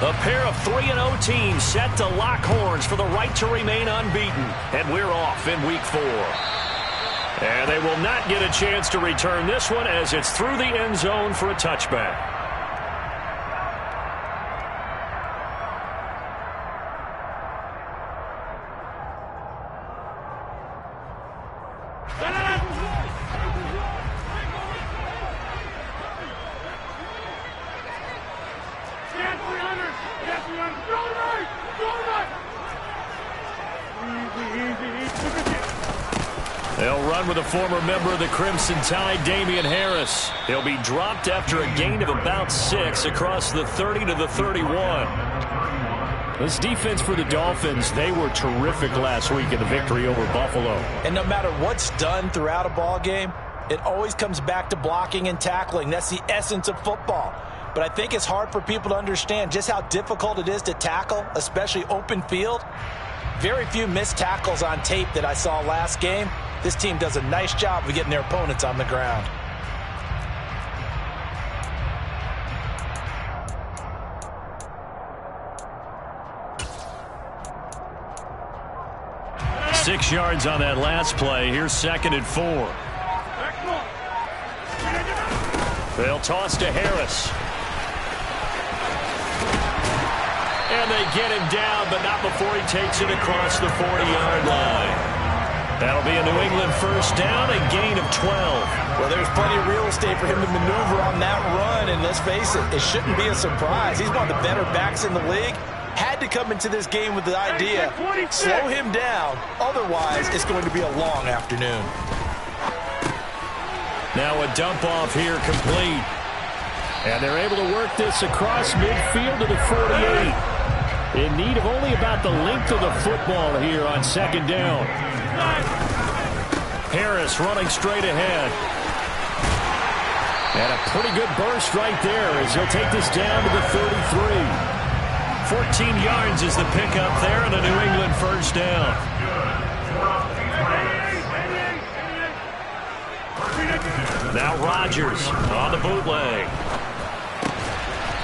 A pair of 3-0 teams set to lock horns for the right to remain unbeaten. And we're off in week 4. And they will not get a chance to return this one as it's through the end zone for a touchback. They'll run with a former member of the Crimson Tide, Damien Harris. He'll be dropped after a gain of about 6 across the 30 to the 31. This defense for the Dolphins, they were terrific last week in the victory over Buffalo. And no matter what's done throughout a ball game, it always comes back to blocking and tackling. That's the essence of football. But I think it's hard for people to understand just how difficult it is to tackle, especially open field. Very few missed tackles on tape that I saw last game. This team does a nice job of getting their opponents on the ground. Six yards on that last play. Here's 2nd and 4. They'll toss to Harris. And they get him down, but not before he takes it across the 40-yard line. That'll be a New England first down, a gain of 12. Well, there's plenty of real estate for him to maneuver on that run, and let's face it, it shouldn't be a surprise. He's one of the better backs in the league. Had to come into this game with the idea, slow him down, otherwise it's going to be a long afternoon. Now a dump off here complete. And they're able to work this across midfield to the 48. In need of only about the length of the football here on 2nd down. Harris running straight ahead. And a pretty good burst right there as he'll take this down to the 33. 14 yards is the pickup there and a New England first down. Now Rodgers on the bootleg.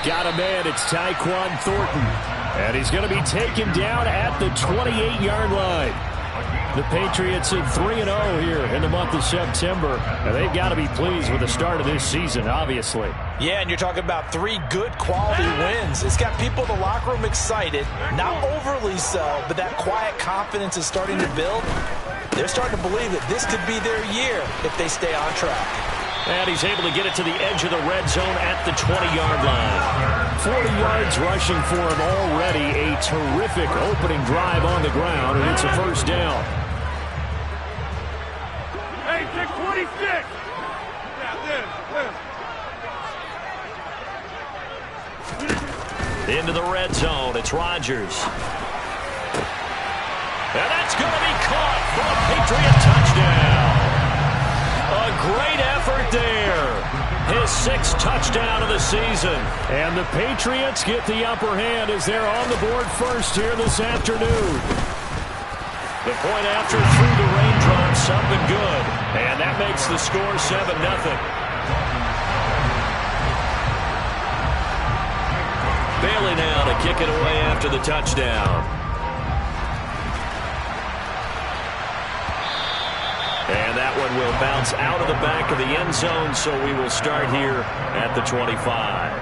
Got a man, it's Tyquan Thornton. And he's going to be taken down at the 28-yard line. The Patriots in 3-0 here in the month of September. And they've got to be pleased with the start of this season, obviously. Yeah, and you're talking about 3 good quality wins. It's got people in the locker room excited. Not overly so, but that quiet confidence is starting to build. They're starting to believe that this could be their year if they stay on track. And he's able to get it to the edge of the red zone at the 20-yard line. 40 yards rushing for him already. A terrific opening drive on the ground, and it's a first down. Hey, take 26. Into the red zone. It's Rodgers. And that's going to be caught for a Patriot touchdown. A great effort there. His 6th touchdown of the season. And the Patriots get the upper hand as they're on the board first here this afternoon. The point after through the raindrops, something good. And that makes the score 7-0. Bailey now to kick it away after the touchdown. And that one will bounce out of the back of the end zone, so we will start here at the 25.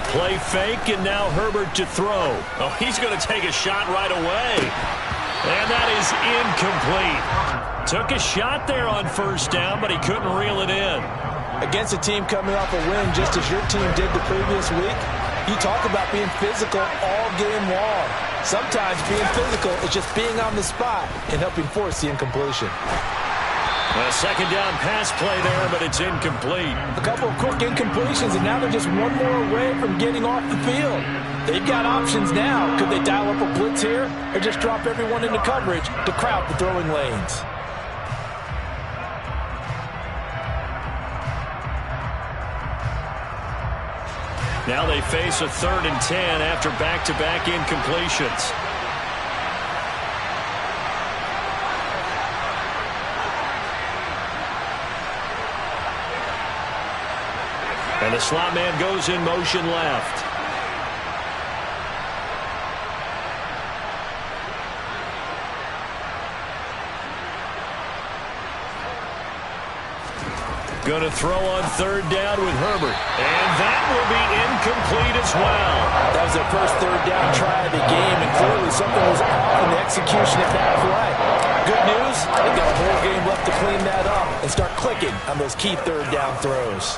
Play fake, and now Herbert to throw. Oh, he's going to take a shot right away. And that is incomplete. Took a shot there on first down, but he couldn't reel it in. Against a team coming off a win just as your team did the previous week, you talk about being physical all game long. Sometimes being physical is just being on the spot and helping force the incompletion. A second down pass play there, but it's incomplete. A couple of quick incompletions, and now they're just one more away from getting off the field. They've got options now. Could they dial up a blitz here or just drop everyone into coverage to crowd the throwing lanes? Now they face a 3rd and 10 after back-to-back incompletions. And the slot man goes in motion left. Going to throw on 3rd down with Herbert. And that will be incomplete as well. That was their first 3rd down try of the game, and clearly something was off in the execution of that play. Good news, they've got a whole game left to clean that up and start clicking on those key 3rd down throws.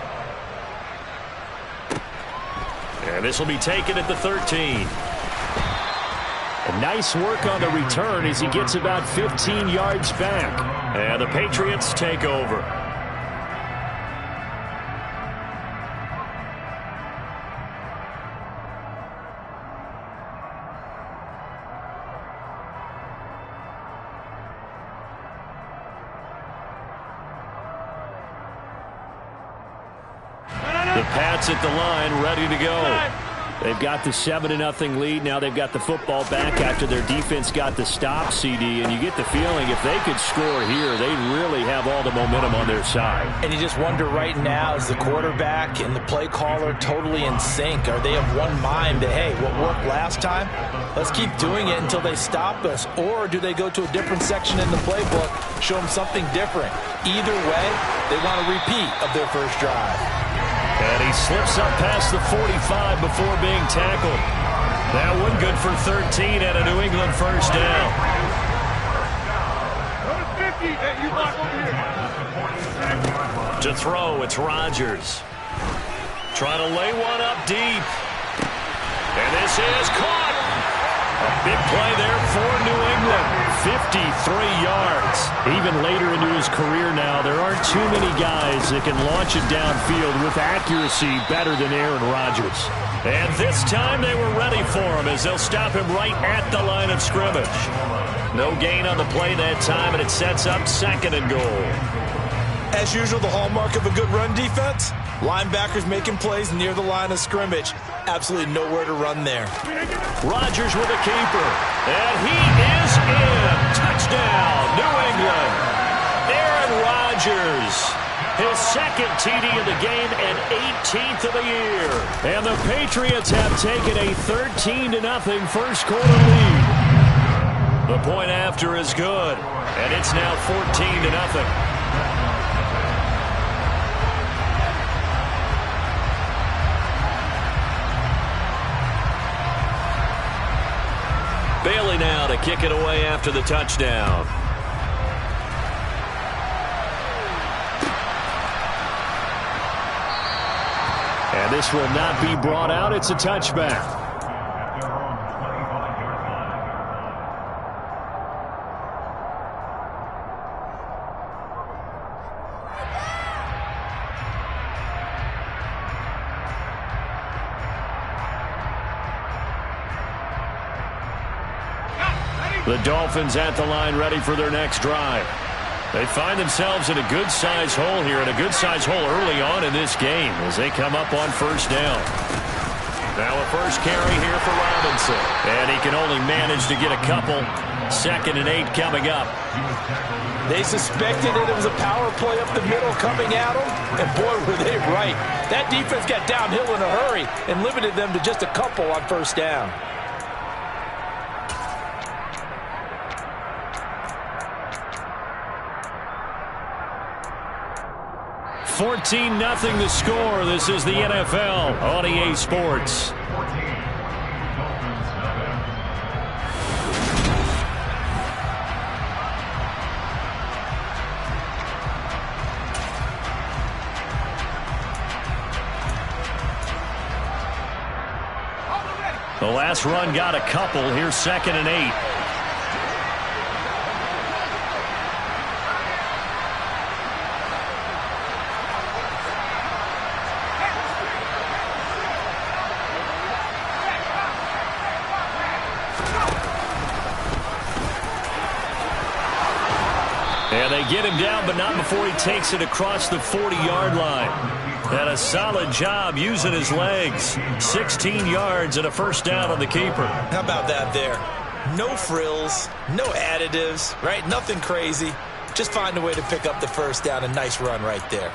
And this will be taken at the 13. A nice work on the return as he gets about 15 yards back. And the Patriots take over. The Pats at the line, ready to go. They've got the 7-0 lead. Now they've got the football back after their defense got the stop, CD. And you get the feeling if they could score here, they really have all the momentum on their side. And you just wonder right now, is the quarterback and the play caller totally in sync? Are they of one mind that, hey, what worked last time, let's keep doing it until they stop us? Or do they go to a different section in the playbook, show them something different? Either way, they want a repeat of their first drive. And he slips up past the 45 before being tackled. That one good for 13 and a New England first down. To throw, it's Rodgers. Trying to lay one up deep. And this is caught. A big play there for New England. 53 yards. Even later into his career now, there aren't too many guys that can launch it downfield with accuracy better than Aaron Rodgers. And this time they were ready for him as they'll stop him right at the line of scrimmage. No gain on the play that time, and it sets up 2nd and goal. As usual, the hallmark of a good run defense, linebackers making plays near the line of scrimmage. Absolutely nowhere to run there. Rodgers with a keeper. And he is in. Touchdown, New England. Aaron Rodgers. His 2nd TD of the game and 18th of the year. And the Patriots have taken a 13-0 first quarter lead. The point after is good. And it's now 14-0. Bailey now to kick it away after the touchdown. And this will not be brought out. It's a touchback. The Dolphins at the line ready for their next drive. They find themselves in a good-sized hole here, and a good-sized hole early on in this game as they come up on first down. Now a first carry here for Robinson. And he can only manage to get a couple. 2nd and 8 coming up. They suspected it was a power play up the middle coming at them, and boy, were they right. That defense got downhill in a hurry and limited them to just a couple on first down. 14-0 the score. This is the NFL on EA Sports. The last run got a couple. Here's 2nd and 8. And they get him down, but not before he takes it across the 40-yard line. And a solid job using his legs. 16 yards and a first down on the keeper. How about that there? No frills, no additives, right? Nothing crazy. Just find a way to pick up the first down. A nice run right there.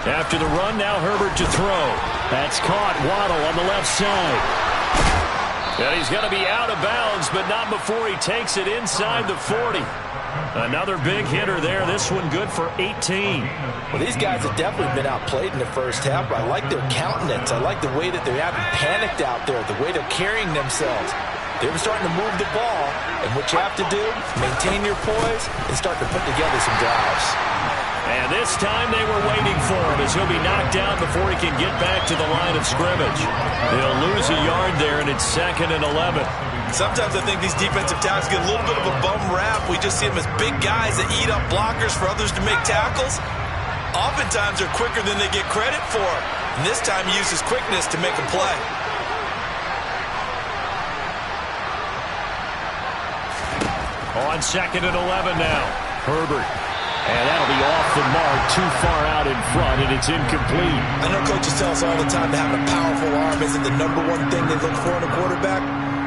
After the run, now Herbert to throw. That's caught. Waddle on the left side. And he's going to be out of bounds, but not before he takes it inside the 40. Another big hitter there. This one good for 18. Well, these guys have definitely been outplayed in the first half, but I like their countenance. I like the way that they haven't panicked out there, the way they're carrying themselves. They're starting to move the ball, and what you have to do, maintain your poise and start to put together some drives. And this time they were waiting for him as he'll be knocked down before he can get back to the line of scrimmage. He'll lose a yard there, and it's 2nd and 11. Sometimes I think these defensive tackles get a little bit of a bum rap. We just see them as big guys that eat up blockers for others to make tackles. Oftentimes they're quicker than they get credit for. And this time he uses quickness to make a play. On 2nd and 11 now. Herbert. And that'll be off the mark, too far out in front, and it's incomplete. I know coaches tell us all the time that having a powerful arm isn't the #1 thing they look for in a quarterback.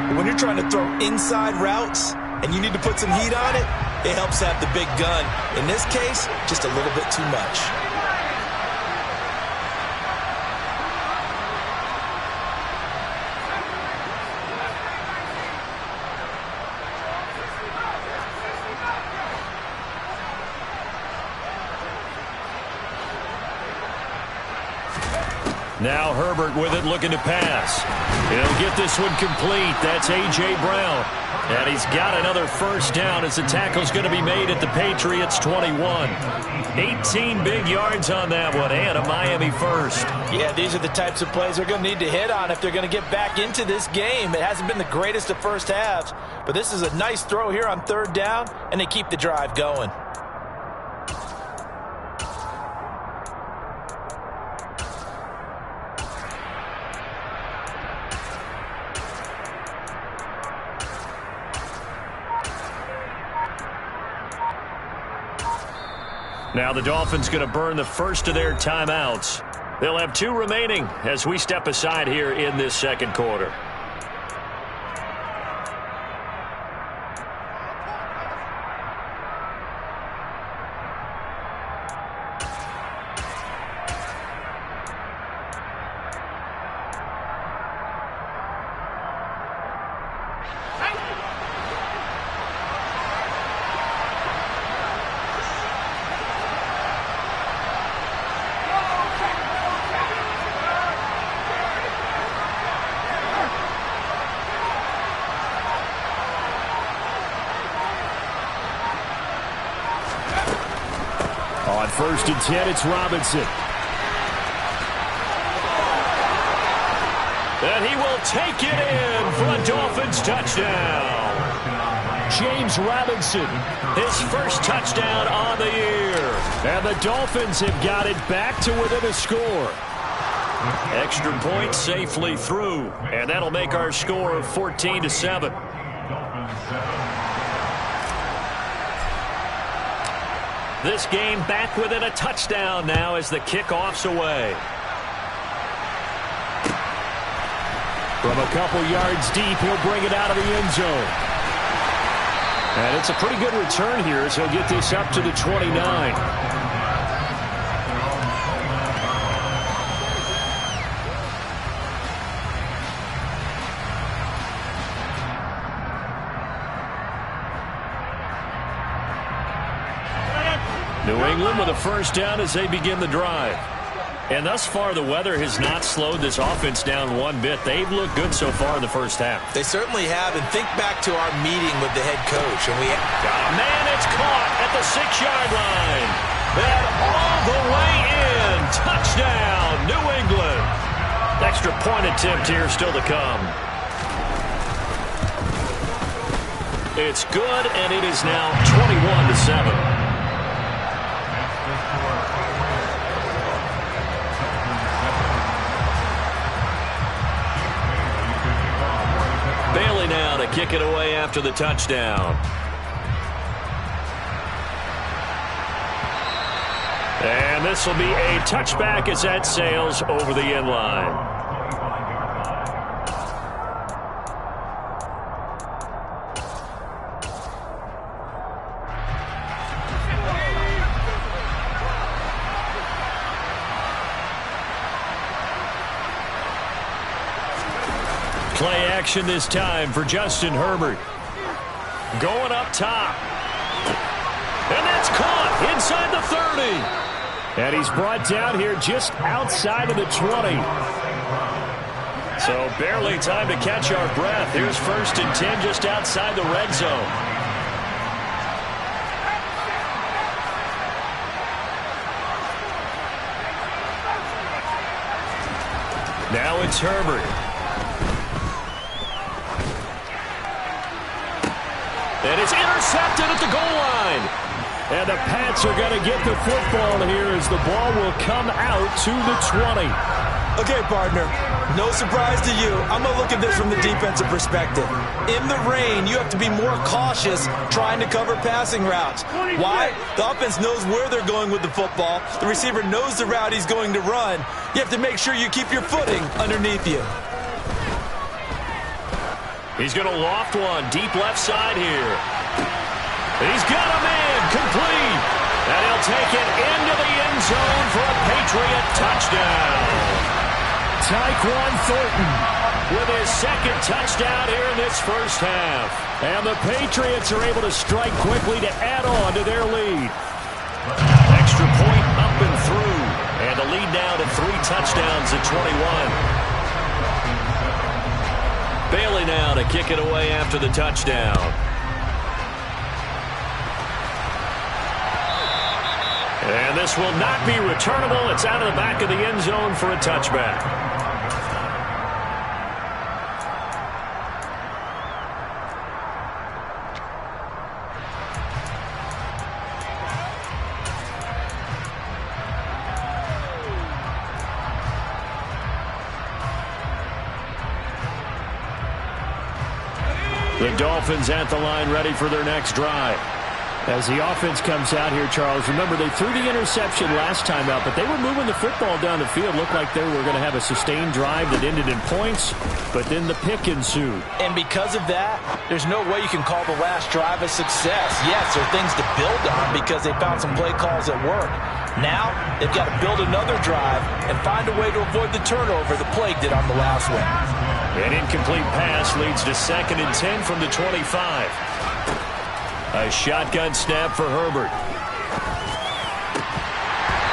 But when you're trying to throw inside routes and you need to put some heat on it, it helps have the big gun. In this case, just a little bit too much. Now Herbert with it, looking to pass. He'll get this one complete. That's A.J. Brown. And he's got another first down as the tackle's going to be made at the Patriots' 21. 18 big yards on that one, and a Miami first. Yeah, these are the types of plays they're going to need to hit on if they're going to get back into this game. It hasn't been the greatest of first halves, but this is a nice throw here on 3rd down, and they keep the drive going. Now the Dolphins going to burn the first of their timeouts. They'll have 2 remaining as we step aside here in this 2nd quarter. On 1st and 10, it's Robinson. And he will take it in for a Dolphins touchdown. James Robinson, his first touchdown on the year. And the Dolphins have got it back to within a score. Extra point safely through. And that'll make our score 14-7. This game back within a touchdown now as the kickoff's away. From a couple yards deep, he'll bring it out of the end zone. And it's a pretty good return here as he'll get this up to the 29. New England with a first down as they begin the drive. And thus far, the weather has not slowed this offense down one bit. They've looked good so far in the first half. They certainly have. And think back to our meeting with the head coach. And man, it's caught at the 6-yard line. And all the way in. Touchdown, New England. Extra point attempt here still to come. It's good, and it is now 21-7. Bailey now to kick it away after the touchdown. And this will be a touchback as that sails over the end line. Play action this time for Justin Herbert. Going up top. And that's caught inside the 30. And he's brought down here just outside of the 20. So barely time to catch our breath. Here's 1st and 10 just outside the red zone. Now it's Herbert. And it's intercepted at the goal line. And the Pats are going to get the football here as the ball will come out to the 20. Okay, partner, no surprise to you. I'm going to look at this from the defensive perspective. In the rain, you have to be more cautious trying to cover passing routes. Why? The offense knows where they're going with the football. The receiver knows the route he's going to run. You have to make sure you keep your footing underneath you. He's going to loft one deep left side here. He's got a man complete. And he'll take it into the end zone for a Patriot touchdown. Tyquan Thornton with his 2nd touchdown here in this first half. And the Patriots are able to strike quickly to add on to their lead. Extra point up and through. And the lead now to 3 touchdowns at 21. Bailey now to kick it away after the touchdown. And this will not be returnable. It's out of the back of the end zone for a touchback. The Dolphins at the line ready for their next drive. As the offense comes out here, Charles, remember they threw the interception last time out, but they were moving the football down the field. Looked like they were going to have a sustained drive that ended in points, but then the pick ensued. And because of that, there's no way you can call the last drive a success. Yes, there are things to build on because they found some play calls that work. Now, they've got to build another drive and find a way to avoid the turnover the Plague did on the last one. An incomplete pass leads to 2nd and 10 from the 25. A shotgun snap for Herbert.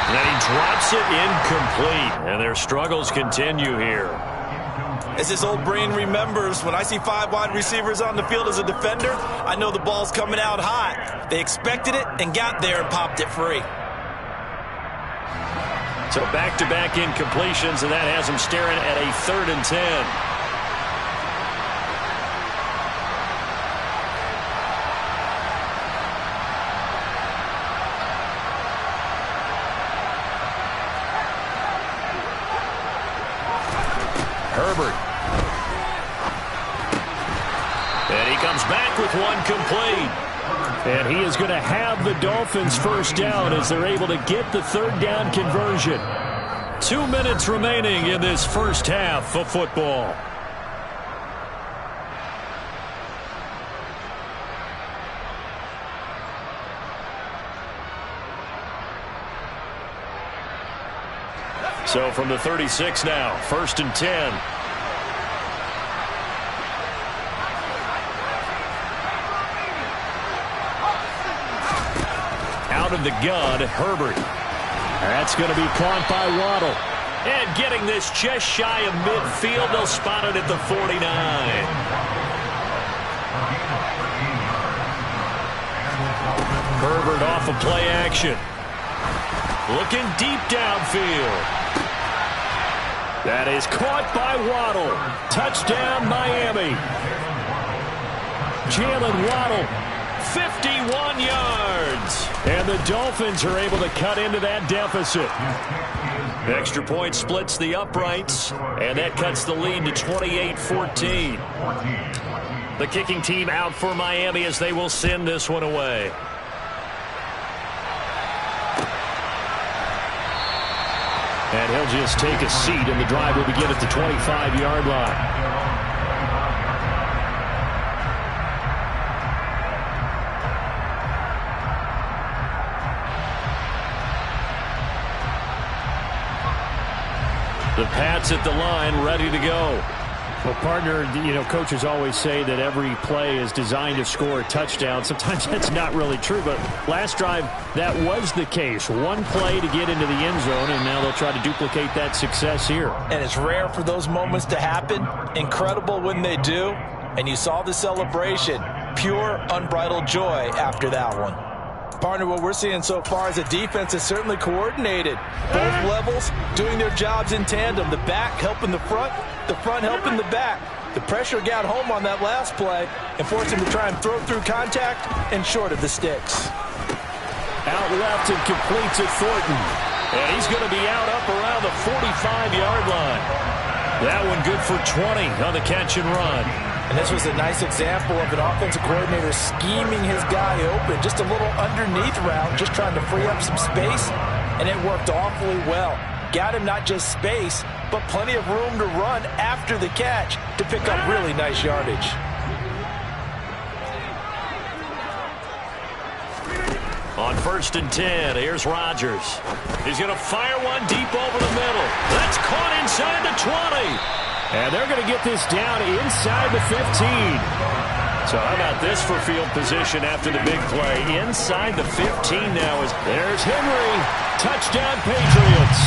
And he drops it incomplete. And their struggles continue here. As his old brain remembers, when I see 5 wide receivers on the field as a defender, I know the ball's coming out hot. They expected it and got there and popped it free. So back-to-back incompletions, and that has them staring at a 3rd and 10. Herbert. And he comes back with one complete. And he is going to have the Dolphins first down as they're able to get the 3rd down conversion. 2 minutes remaining in this first half of football. So from the 36 now, 1st and 10. Out of the gun, Herbert. That's going to be caught by Waddle. And getting this just shy of midfield, they'll spot it at the 49. Herbert off of play action. Looking deep downfield. That is caught by Waddle. Touchdown, Miami. Jalen Waddle, 51 yards. And the Dolphins are able to cut into that deficit. Extra point splits the uprights, and that cuts the lead to 28-14. The kicking team out for Miami as they will send this one away. And he'll just take a seat, and the drive will begin at the 25-yard line. The Pats at the line, ready to go. Well, partner, coaches always say that every play is designed to score a touchdown. Sometimes that's not really true, but last drive, that was the case. One play to get into the end zone, and now they'll try to duplicate that success here. And it's rare for those moments to happen. Incredible when they do. And you saw the celebration. Pure, unbridled joy after that one. Partner, what we're seeing so far is a defense is certainly coordinated. Both levels doing their jobs in tandem. The back helping the front helping the back. The pressure got home on that last play and forced him to try and throw through contact and short of the sticks. Out left and completes it Thornton. And he's going to be out up around the 45-yard line. That one good for 20 on the catch and run. And this was a nice example of an offensive coordinator scheming his guy open. Just a little underneath route, just trying to free up some space, and it worked awfully well. Got him not just space, but plenty of room to run after the catch to pick up really nice yardage. On 1st and 10, here's Rodgers. He's going to fire one deep over the middle. That's caught inside the 20. And they're going to get this down inside the 15. So how about this for field position after the big play? Inside the 15 now. There's Henry. Touchdown Patriots.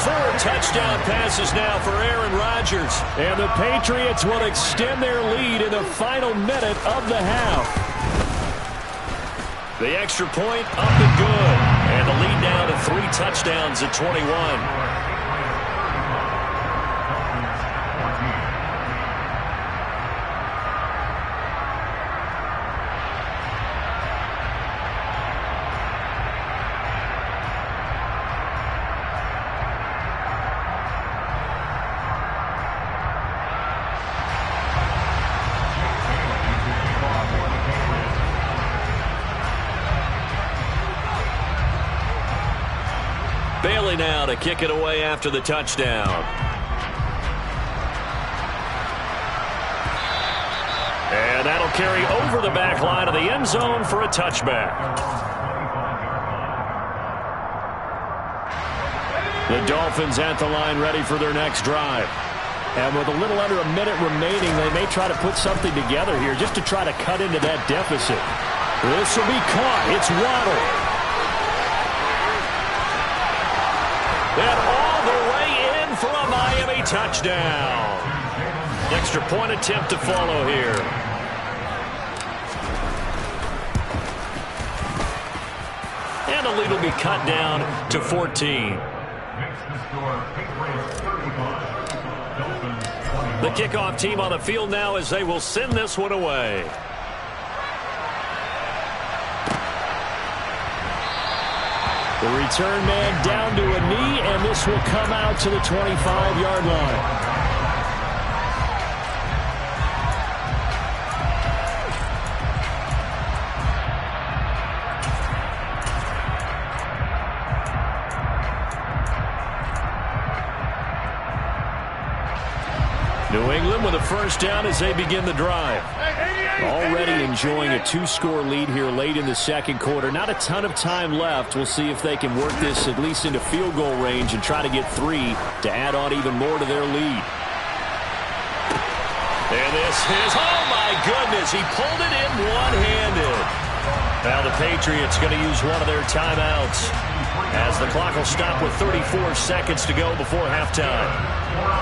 4 touchdown passes now for Aaron Rodgers. And the Patriots will extend their lead in the final minute of the half. The extra point up and good. And the lead now to 3 touchdowns at 21. Bailey now to kick it away after the touchdown. And that'll carry over the back line of the end zone for a touchback. The Dolphins at the line ready for their next drive. And with a little under a minute remaining, they may try to put something together here just to try to cut into that deficit. This will be caught. It's Waddle. And all the way in for a Miami touchdown. Extra point attempt to follow here. And the lead will be cut down to 14. The kickoff team on the field now as they will send this one away. The return man down to a knee, and this will come out to the 25-yard line. New England with a first down as they begin the drive. Already enjoying a 2-score lead here late in the second quarter. Not a ton of time left. We'll see if they can work this at least into field goal range and try to get 3 to add on even more to their lead. And this is, oh my goodness, he pulled it in one-handed. Now the Patriots going to use one of their timeouts as the clock will stop with 34 seconds to go before halftime.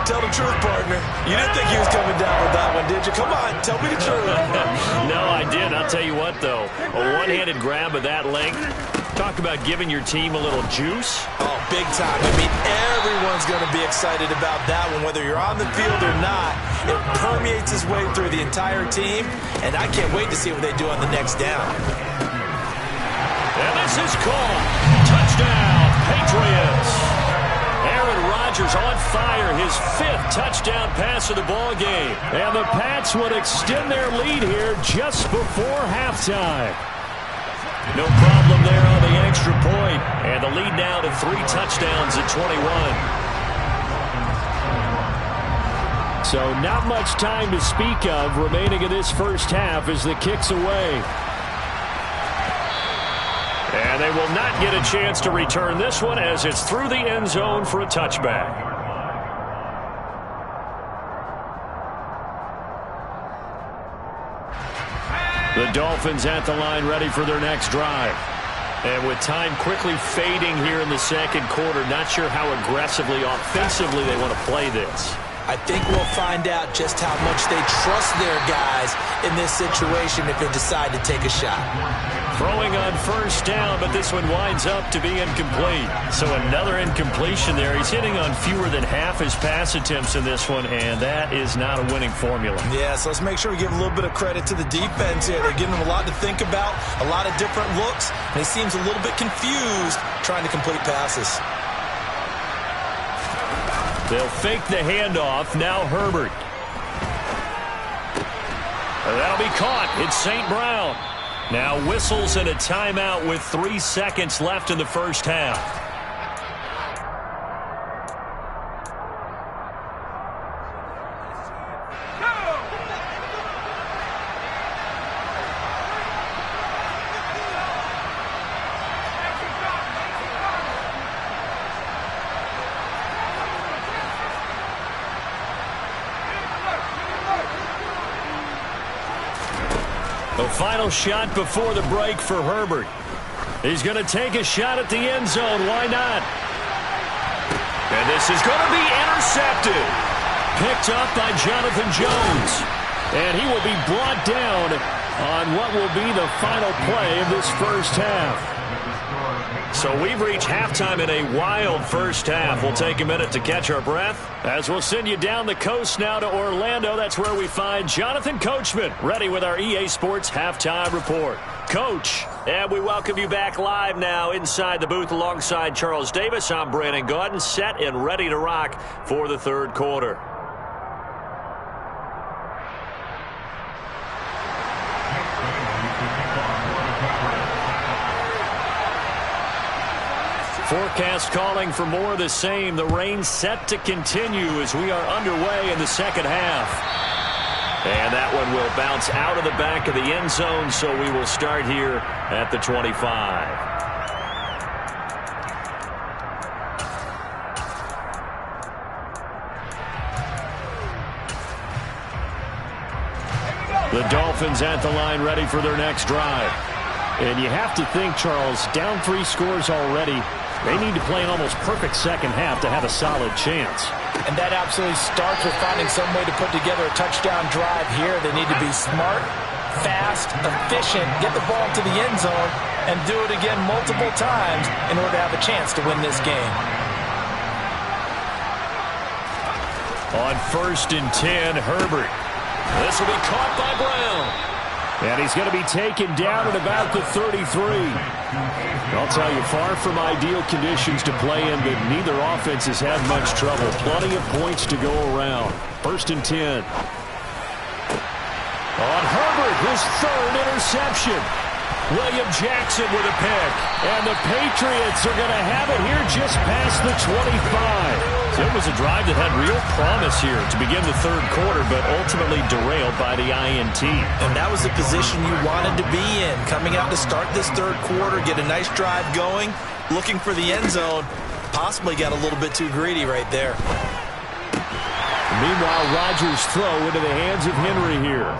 Tell the truth, partner. You didn't think he was coming down with that one, did you? Come on, tell me the truth. No, I did. I'll tell you what, though. A one-handed grab of that length. Talk about giving your team a little juice. Oh, big time. I mean, everyone's going to be excited about that one, whether you're on the field or not. It permeates his way through the entire team, and I can't wait to see what they do on the next down. And this is caught. Touchdown, Patriots. Aaron Rodgers on fire, his 5th touchdown pass of the ball game. And the Pats would extend their lead here just before halftime. No problem there on the extra point. And the lead now to 3 touchdowns at 21. So not much time to speak of remaining in this first half as the kick's away. And they will not get a chance to return this one as it's through the end zone for a touchback. The Dolphins at the line ready for their next drive. And with time quickly fading here in the second quarter, not sure how aggressively, offensively they want to play this. I think we'll find out just how much they trust their guys in this situation if they decide to take a shot. Throwing on first down, but this one winds up to be incomplete. So another incompletion there. He's hitting on fewer than half his pass attempts in this one, and that is not a winning formula. Yeah, so let's make sure we give a little bit of credit to the defense here. They're giving him a lot to think about, a lot of different looks, and he seems a little bit confused trying to complete passes. They'll fake the handoff. Now Herbert. And that'll be caught. It's St. Brown. Now whistles and a timeout with 3 seconds left in the first half. The final shot before the break for Herbert. He's going to take a shot at the end zone. Why not? And this is going to be intercepted. Picked up by Jonathan Jones. And he will be brought down on what will be the final play of this first half. So we've reached halftime in a wild first half. We'll take a minute to catch our breath as we'll send you down the coast now to Orlando. That's where we find Jonathan Coachman ready with our EA Sports Halftime Report. Coach, and we welcome you back live now inside the booth alongside Charles Davis. I'm Brandon Gaudin, set and ready to rock for the third quarter. Forecast calling for more of the same. The rain set to continue as we are underway in the second half. And that one will bounce out of the back of the end zone, so we will start here at the 25. The Dolphins at the line ready for their next drive. And you have to think, Charles, down 3 scores already. They need to play an almost perfect second half to have a solid chance. And that absolutely starts with finding some way to put together a touchdown drive here. They need to be smart, fast, efficient, get the ball to the end zone, and do it again multiple times in order to have a chance to win this game. On 1st and 10, Herbert. This will be caught by Brown. And he's going to be taken down at about the 33. I'll tell you, far from ideal conditions to play in, but neither offense has had much trouble. Plenty of points to go around. 1st and 10. On Herbert, his 3rd interception. William Jackson with a pick. And the Patriots are going to have it here just past the 25. So it was a drive that had real promise here to begin the third quarter, but ultimately derailed by the INT. And that was the position you wanted to be in. Coming out to start this third quarter, get a nice drive going, looking for the end zone. Possibly got a little bit too greedy right there. Meanwhile, Rodgers' throw into the hands of Henry here.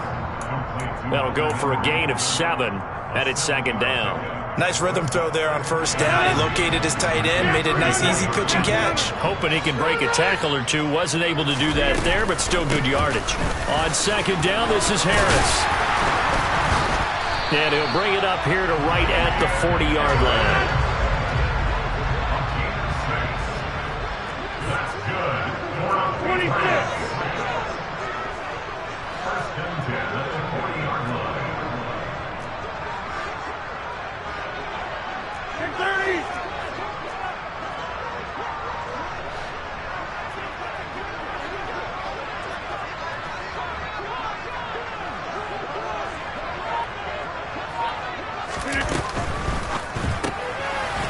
That'll go for a gain of 7, and it's 2nd down. Nice rhythm throw there on 1st down. He located his tight end, made a nice easy pitch and catch. Hoping he can break a tackle or two. Wasn't able to do that there, but still good yardage. On 2nd down, this is Harris. And he'll bring it up here to right at the 40-yard line.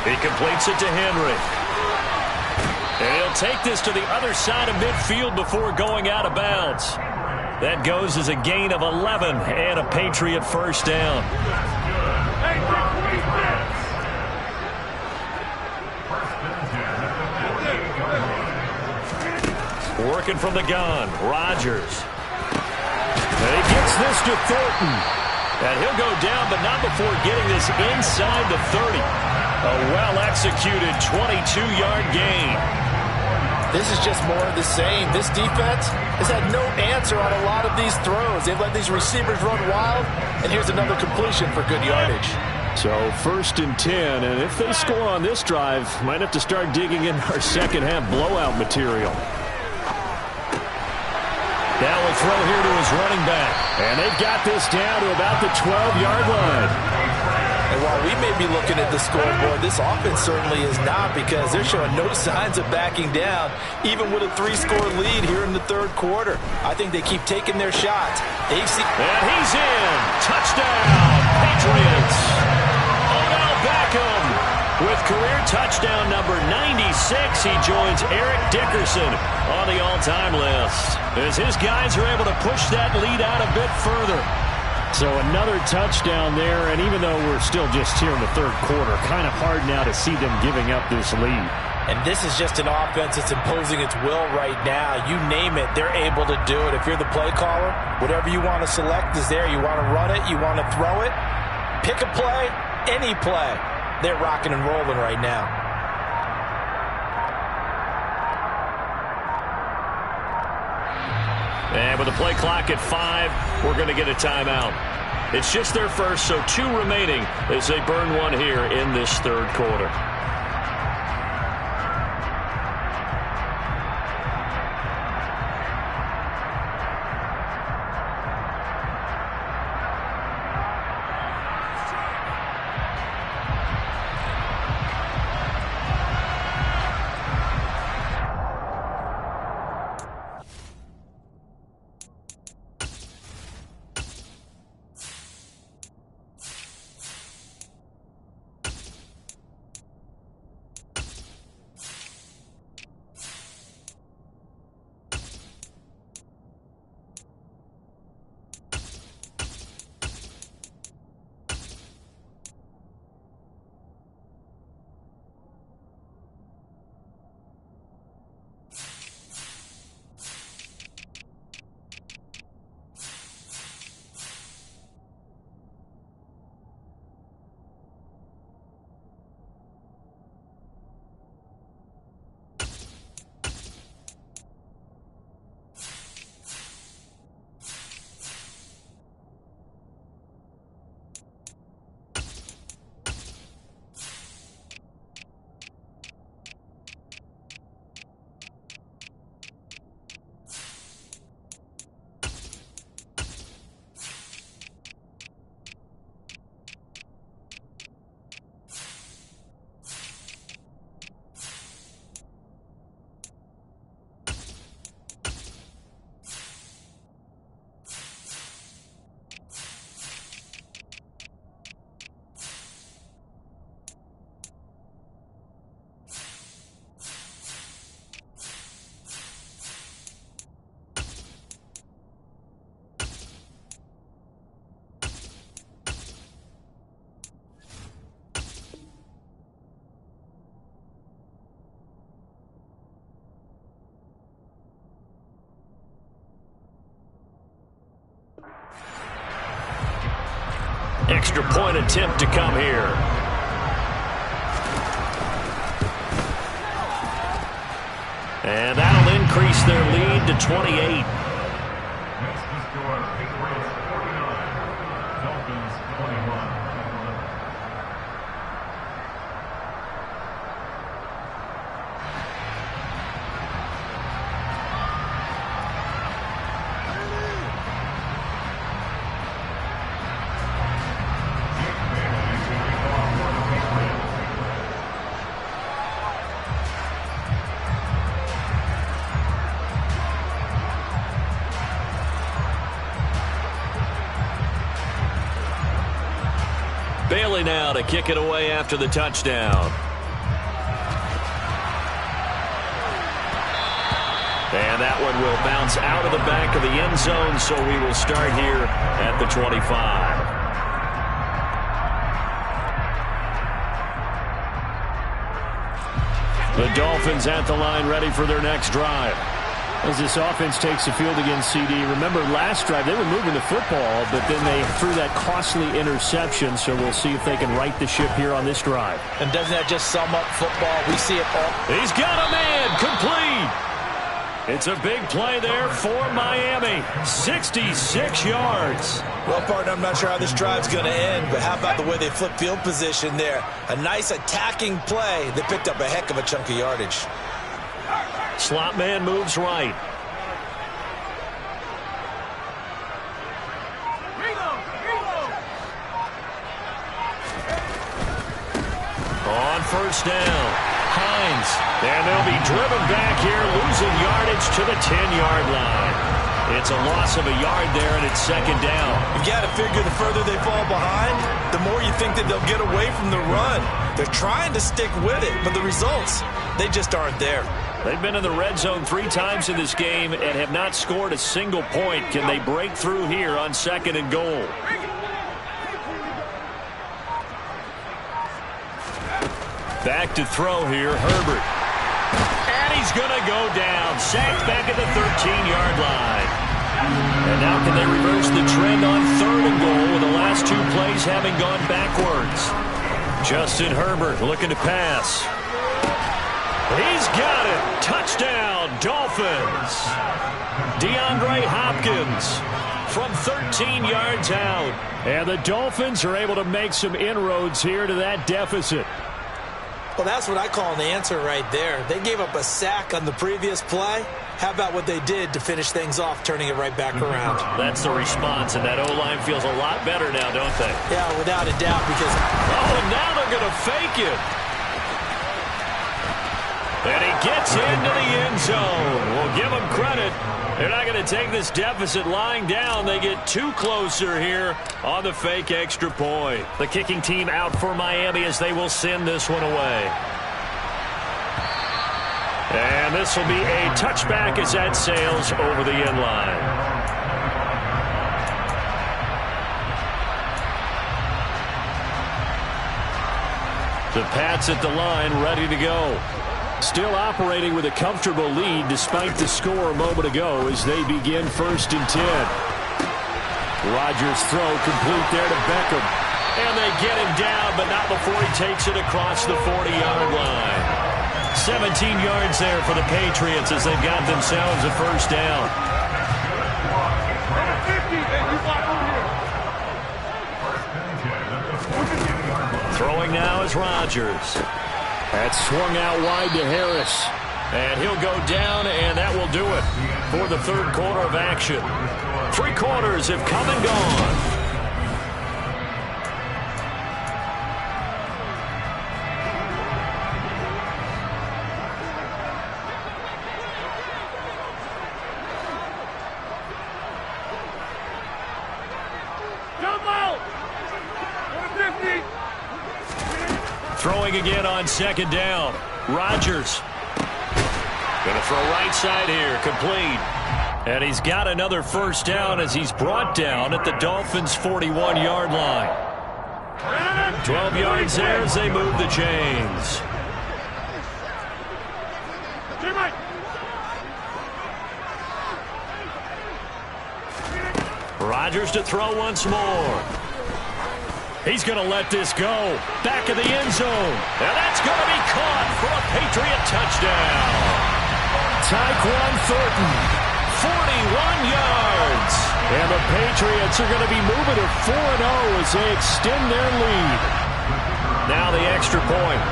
He completes it to Henry. And he'll take this to the other side of midfield before going out of bounds. That goes as a gain of 11 and a Patriot first down. Working from the gun, Rodgers. And he gets this to Thornton. And he'll go down, but not before getting this inside the 30. A well-executed 22-yard gain. This is just more of the same. This defense has had no answer on a lot of these throws. They've let these receivers run wild, and here's another completion for good yardage. So 1st and 10, and if they score on this drive, might have to start digging in our second-half blowout material. Now a throw here to his running back. And they've got this down to about the 12-yard line. And while we may be looking at the scoreboard, this offense certainly is not, because they're showing no signs of backing down, even with a 3-score lead here in the third quarter. I think they keep taking their shots. And he's in. Touchdown, Patriots. Odell Beckham with career touchdown number 96. He joins Eric Dickerson on the all-time list, as his guys are able to push that lead out a bit further. So another touchdown there, and even though we're still just here in the third quarter, kind of hard now to see them giving up this lead. And this is just an offense that's imposing its will right now. You name it, they're able to do it. If you're the play caller, whatever you want to select is there. You want to run it, you want to throw it, pick a play, any play. They're rocking and rolling right now. And with the play clock at 5, we're going to get a timeout. It's just their first, so 2 remaining as they burn one here in this third quarter. Extra point attempt to come here. And that'll increase their lead to 28. Bailey now to kick it away after the touchdown. And that one will bounce out of the back of the end zone, so we will start here at the 25. The Dolphins at the line, ready for their next drive. As this offense takes the field against CD, remember last drive they were moving the football, but then they threw that costly interception, so we'll see if they can right the ship here on this drive. And doesn't that just sum up football? We see it all. He's got a man, complete. It's a big play there for Miami. 66 yards. Well, partner, I'm not sure how this drive's going to end, but how about the way they flip field position there? A nice attacking play. They picked up a heck of a chunk of yardage. Slot man moves right. On first down. Hines, and they'll be driven back here, losing yardage to the 10-yard line. It's a loss of a yard there, and it's second down. You got to figure the further they fall behind, the more you think that they'll get away from the run. They're trying to stick with it, but the results, they just aren't there. They've been in the red zone 3 times in this game and have not scored a single point. Can they break through here on second and goal? Back to throw here, Herbert. And he's going to go down. Sacked back at the 13-yard line. And now can they reverse the trend on third and goal with the last 2 plays having gone backwards? Justin Herbert looking to pass. He's got it. Touchdown, Dolphins. DeAndre Hopkins from 13 yards out. And the Dolphins are able to make some inroads here to that deficit. Well, that's what I call an answer right there. They gave up a sack on the previous play. How about what they did to finish things off, turning it right back around? That's the response, and that O-line feels a lot better now, don't they? Yeah, without a doubt, because... Oh, and now they're going to fake it. And he gets into the end zone. We'll give him credit. They're not going to take this deficit lying down. They get 2 closer here on the fake extra point. The kicking team out for Miami as they will send this one away. And this will be a touchback as that sails over the end line. The Pats at the line, ready to go. Still operating with a comfortable lead despite the score a moment ago as they begin 1st and 10. Rodgers' throw complete there to Beckham. And they get him down, but not before he takes it across the 40-yard line. 17 yards there for the Patriots as they've got themselves a first down. Throwing now is Rodgers. That's swung out wide to Harris. And he'll go down, and that will do it for the third quarter of action. 3 quarters have come and gone. Throwing again on second down. Rodgers. Going to throw right side here. Complete. And he's got another first down as he's brought down at the Dolphins' 41-yard line. 12 yards there as they move the chains. Rodgers to throw once more. He's going to let this go. Back of the end zone. And that's going to be caught for a Patriot touchdown. Tyquan Thornton, 41 yards. And the Patriots are going to be moving to 4-0 as they extend their lead. Now the extra point.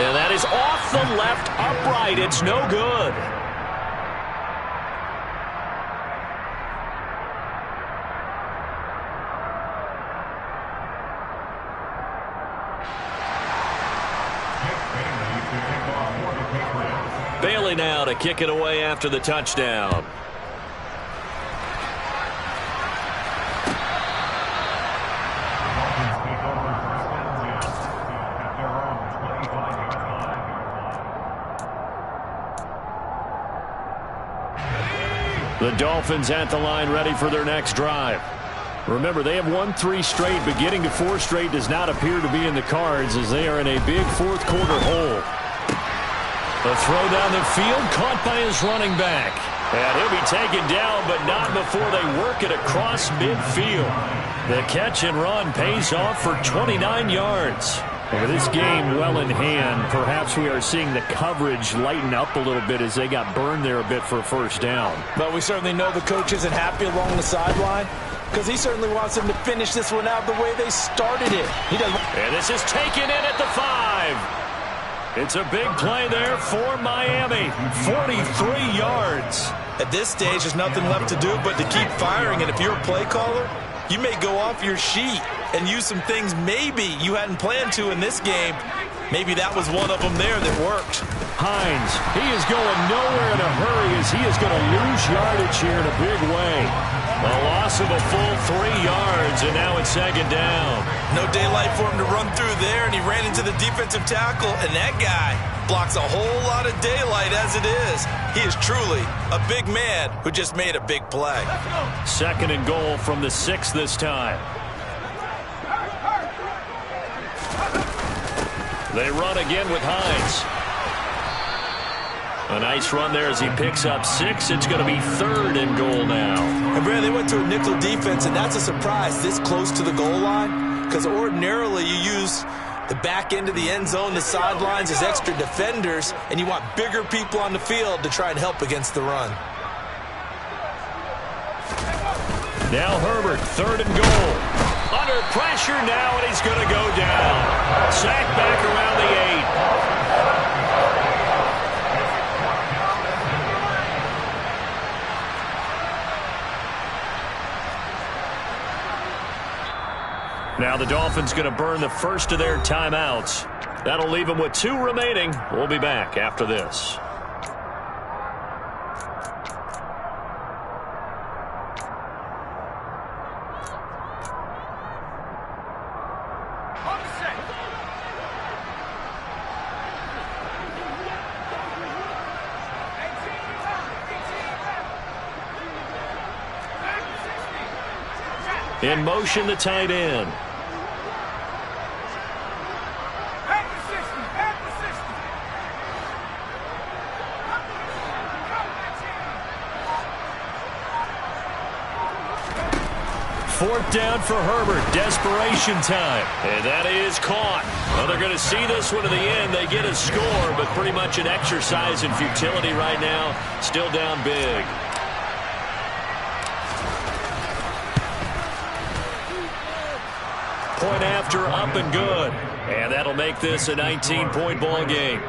And that is off the left upright. It's no good. Bailey now to kick it away after the touchdown. The Dolphins at the line ready for their next drive. Remember, they have won 3 straight, but getting to 4 straight does not appear to be in the cards as they are in a big fourth quarter hole. The throw down the field caught by his running back. And he'll be taken down, but not before they work it across midfield. The catch and run pays off for 29 yards. With this game well in hand, perhaps we are seeing the coverage lighten up a little bit as they got burned there a bit for a first down. But we certainly know the coach isn't happy along the sideline because he certainly wants them to finish this one out the way they started it. He doesn't. And this is taken in at the 5. It's a big play there for Miami. 43 yards. At this stage, there's nothing left to do but to keep firing. And if you're a play caller, you may go off your sheet and use some things maybe you hadn't planned to in this game. Maybe that was one of them there that worked. Hines, he is going nowhere in a hurry as he is going to lose yardage here in a big way. A loss of a full 3 yards, and now it's second down. No daylight for him to run through there, and he ran into the defensive tackle, and that guy blocks a whole lot of daylight as it is. He is truly a big man who just made a big play. Second and goal from the 6 this time. They run again with Hines. A nice run there as he picks up 6. It's going to be third and goal now. And Brad, they went to a nickel defense, and that's a surprise this close to the goal line because ordinarily you use the back end of the end zone, the sidelines as extra defenders, and you want bigger people on the field to try and help against the run. Now Herbert, third and goal. Under pressure now, and he's going to go down. Sacked back around the 8. Now the Dolphins going to burn the first of their timeouts. That'll leave them with 2 remaining. We'll be back after this. In motion, the tight end. Fourth down for Herbert. Desperation time. And that is caught. Well, they're going to see this one to the end. They get a score, but pretty much an exercise in futility right now. Still down big. Point after, up and good. And that'll make this a 19-point ball game.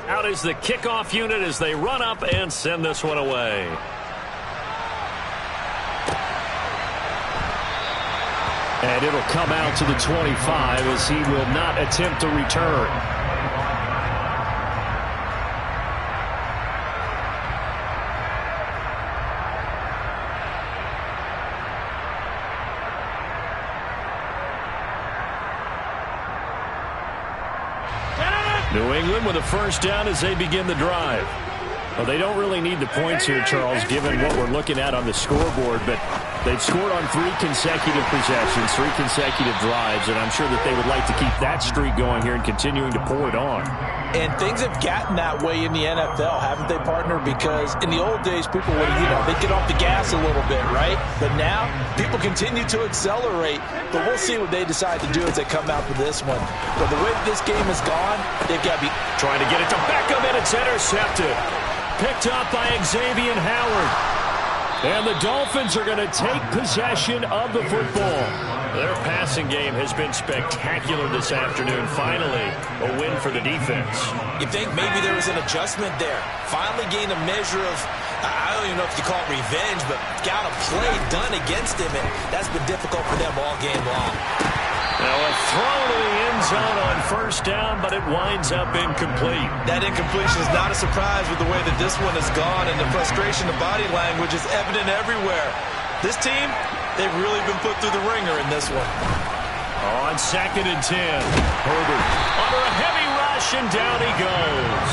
Out is the kickoff unit as they run up and send this one away. And it'll come out to the 25 as he will not attempt to return. New England with a first down as they begin the drive. Well, they don't really need the points here, Charles, given what we're looking at on the scoreboard, but they've scored on 3 consecutive possessions, 3 consecutive drives, and I'm sure that they would like to keep that streak going here and continuing to pour it on. And things have gotten that way in the NFL, haven't they, partner? Because in the old days, people would, they'd get off the gas a little bit, right? But now, people continue to accelerate, but we'll see what they decide to do as they come out for this one. But the way this game has gone, they've got to be trying to get it to Beckham, and it's intercepted. Picked up by Xavier Howard. And the Dolphins are going to take possession of the football. Their passing game has been spectacular this afternoon. Finally, a win for the defense. You think maybe there was an adjustment there. Finally gained a measure of, I don't even know if you call it revenge, but got a play done against him, and that's been difficult for them all game long. Now a throw to the end zone on first down, but it winds up incomplete. That incompletion is not a surprise with the way that this one has gone, and the frustration of body language is evident everywhere. This team, they've really been put through the ringer in this one. On 2nd and 10, Herbert under a heavy rush, and down he goes.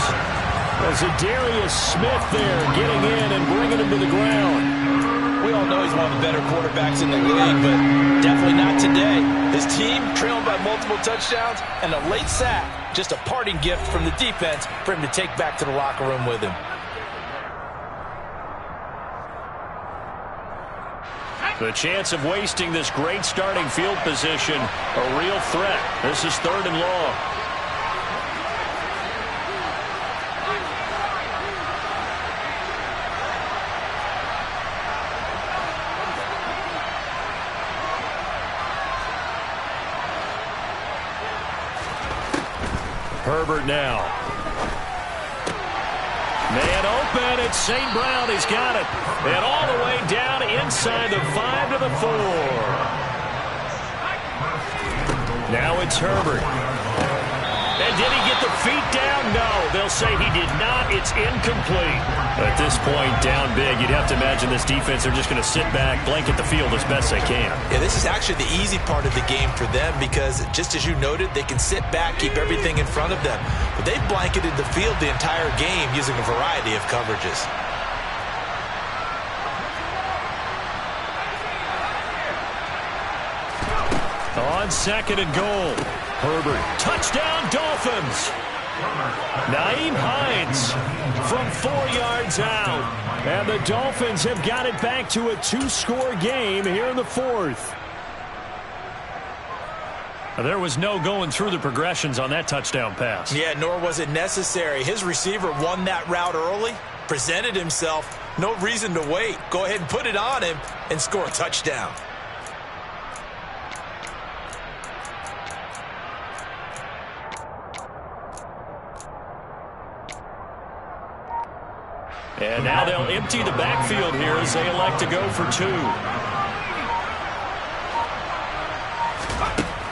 As Darius Smith there getting in and bringing him to the ground. We all know he's one of the better quarterbacks in the league, but definitely not today. His team trailed by multiple touchdowns and a late sack. Just a parting gift from the defense for him to take back to the locker room with him. The chance of wasting this great starting field position, a real threat. This is 3rd and long. Herbert now. Man open, it's St. Brown, he's got it. And all the way down inside the 5 to the 4. Now it's Herbert. And did he get the feet down? No, they'll say he did not. It's incomplete. At this point, down big, you'd have to imagine this defense are just going to sit back, blanket the field as best they can. Yeah, this is actually the easy part of the game for them because, just as you noted, they can sit back, keep everything in front of them. But they've blanketed the field the entire game using a variety of coverages. On 2nd and goal, Herbert. Touchdown, Dolphins. Nyheim Hines from 4 yards out. And the Dolphins have got it back to a 2-score game here in the 4th. There was no going through the progressions on that touchdown pass. Yeah, nor was it necessary. His receiver won that route early, presented himself. No reason to wait. Go ahead and put it on him and score a touchdown. And now they'll empty the backfield here as they elect to go for 2.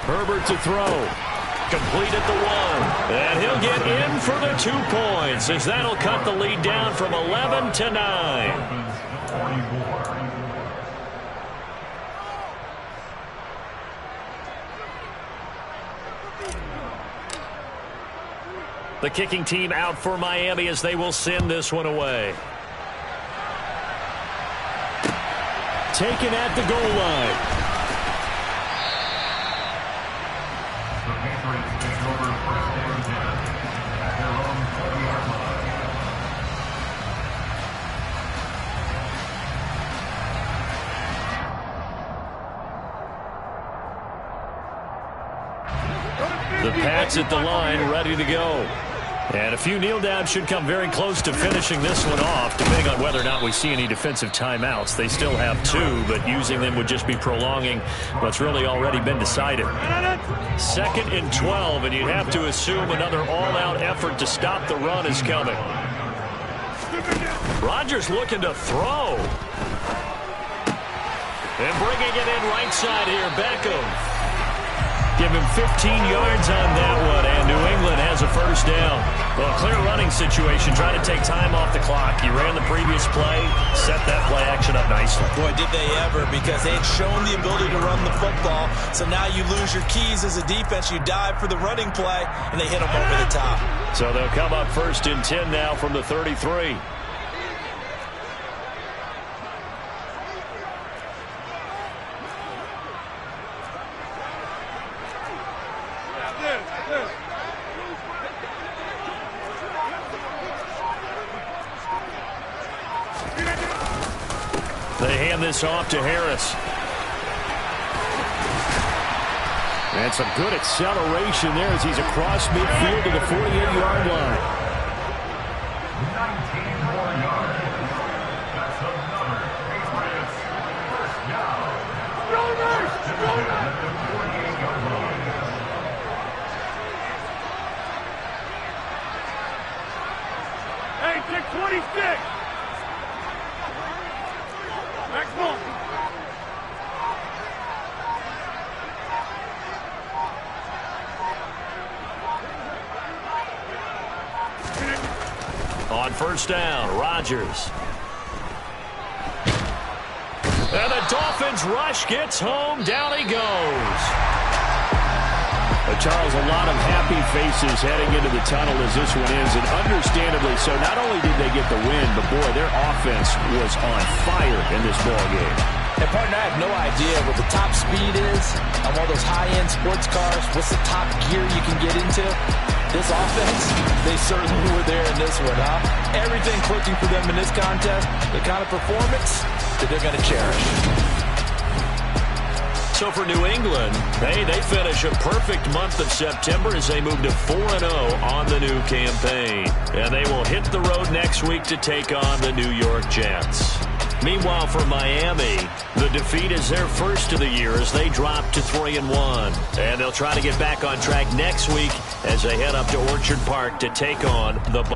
Herbert to throw. Complete at the 1. And he'll get in for the 2 points as that'll cut the lead down from 11 to 9. The kicking team out for Miami as they will send this one away. Taken at the goal line. The Pats at the line, ready to go. And a few kneel downs should come very close to finishing this one off, depending on whether or not we see any defensive timeouts. They still have 2, but using them would just be prolonging what's really already been decided. 2nd and 12, and you'd have to assume another all-out effort to stop the run is coming. Rodgers looking to throw. And bringing it in right side here, Beckham. Give him 15 yards on that one, and New England has a first down. Well, a clear running situation, trying to take time off the clock. He ran the previous play, set that play action up nicely. Boy, did they ever, because they had shown the ability to run the football. So now you lose your keys as a defense. You dive for the running play, and they hit them over the top. So they'll come up 1st and 10 now from the 33. They hand this off to Harris. And some good acceleration there as he's across midfield to the 48-yard line. Hey, take 26. Maximum. On 1st down, Rodgers. And the Dolphins rush gets home. Down he goes. A Charles, a lot of happy faces heading into the tunnel as this one ends, and understandably so. Not only did they get the win, but, boy, their offense was on fire in this ball game. And, partner, I have no idea what the top speed is on one of those high-end sports cars. What's the top gear you can get into? This offense, they certainly were there in this one, huh? Everything clicking for them in this contest, the kind of performance that they're going to cherish. So for New England, they finish a perfect month of September as they move to 4-0 on the new campaign. And they will hit the road next week to take on the New York Jets. Meanwhile, for Miami, the defeat is their first of the year as they drop to 3-1. And they'll try to get back on track next week as they head up to Orchard Park to take on the Bucs.